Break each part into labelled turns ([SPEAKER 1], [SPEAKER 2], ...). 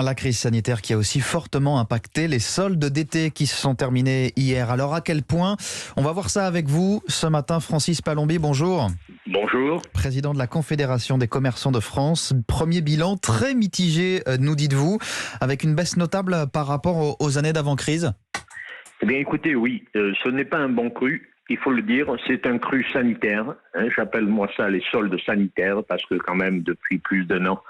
[SPEAKER 1] La crise sanitaire qui a aussi fortement impacté les soldes d'été qui se sont terminés hier. Alors à quel point? On va voir ça avec vous ce matin. Francis Palombi, bonjour.
[SPEAKER 2] Bonjour.
[SPEAKER 1] Président de la Confédération des commerçants de France. Premier bilan très mitigé, nous dites-vous, avec une baisse notable par rapport aux années d'avant-crise.
[SPEAKER 2] Eh bien écoutez, oui, ce n'est pas un bon cru, il faut le dire, c'est un cru sanitaire. J'appelle moi ça les soldes sanitaires parce que quand même depuis plus d'un an,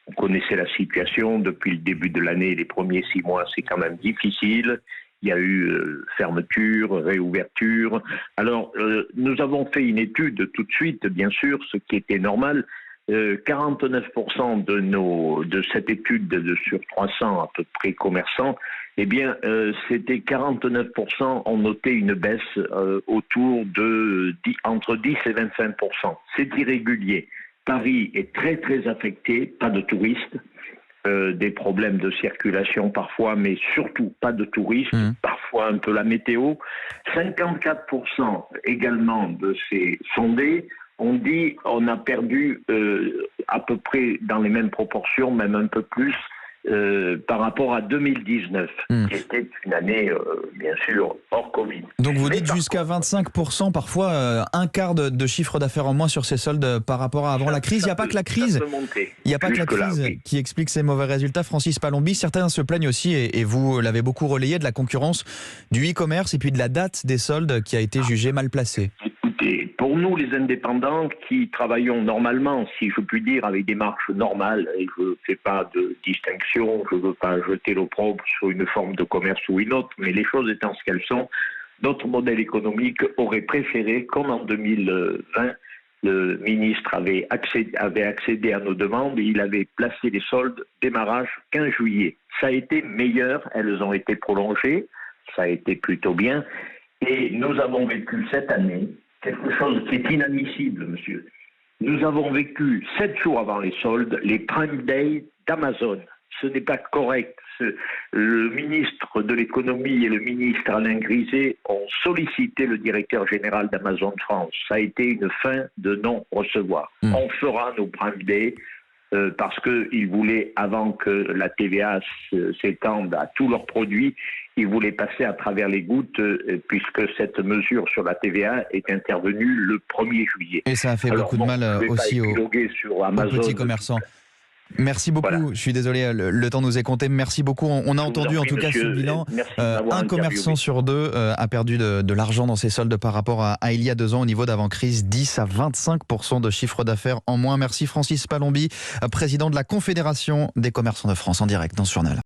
[SPEAKER 2] on connaissait la situation. Depuis le début de l'année, les premiers 6 mois, c'est quand même difficile. Il y a eu fermeture, réouverture. Alors, nous avons fait une étude tout de suite, bien sûr, ce qui était normal. 49% de cette étude sur 300 à peu près commerçants, eh bien, c'était 49% ont noté une baisse autour de entre 10 et 25%. C'est irrégulier. Paris est très très affecté, pas de touristes, des problèmes de circulation parfois, mais surtout pas de touristes, parfois un peu la météo. 54% également de ces sondés ont dit on a perdu à peu près dans les mêmes proportions, même un peu plus, par rapport à 2019, qui était une année, bien sûr, hors Covid.
[SPEAKER 1] Donc vous dites jusqu'à 25%, parfois un quart de chiffre d'affaires en moins sur ces soldes par rapport à avant la crise. Il n'y a pas que la crise, qui explique ces mauvais résultats. Francis Palombi, certains se plaignent aussi, et vous l'avez beaucoup relayé, de la concurrence du e-commerce et puis de la date des soldes qui a été jugée mal placée.
[SPEAKER 2] Écoutez, pour nous les indépendants qui travaillons normalement, si je puis dire, avec des marches normales, et je ne fais pas de distinction, je ne veux pas jeter l'opprobre sur une forme de commerce ou une autre, mais les choses étant ce qu'elles sont, notre modèle économique aurait préféré, comme en 2020, le ministre avait accédé à nos demandes et il avait placé les soldes démarrage 15 juillet. Ça a été meilleur, elles ont été prolongées, ça a été plutôt bien, et nous avons vécu cette année quelque chose qui est inadmissible, monsieur. Nous avons vécu 7 jours avant les soldes, les Prime Day d'Amazon. Ce n'est pas correct. Le ministre de l'économie et le ministre Alain Griset ont sollicité le directeur général d'Amazon France. Ça a été une fin de non-recevoir. On fera nos Prime Day parce qu'ils voulaient, avant que la TVA s'étende à tous leurs produits, ils voulaient passer à travers les gouttes puisque cette mesure sur la TVA est intervenue le 1er juillet.
[SPEAKER 1] Et ça a fait beaucoup de mal aussi aux petits commerçants. Merci beaucoup, voilà. Je suis désolé, le temps nous est compté. Merci beaucoup. On a entendu en tout cas ce bilan. Un commerçant sur 2 a perdu de l'argent dans ses soldes par rapport à il y a 2 ans au niveau d'avant-crise. 10 à 25% de chiffre d'affaires en moins. Merci Francis Palombi, président de la Confédération des commerçants de France, en direct dans ce journal.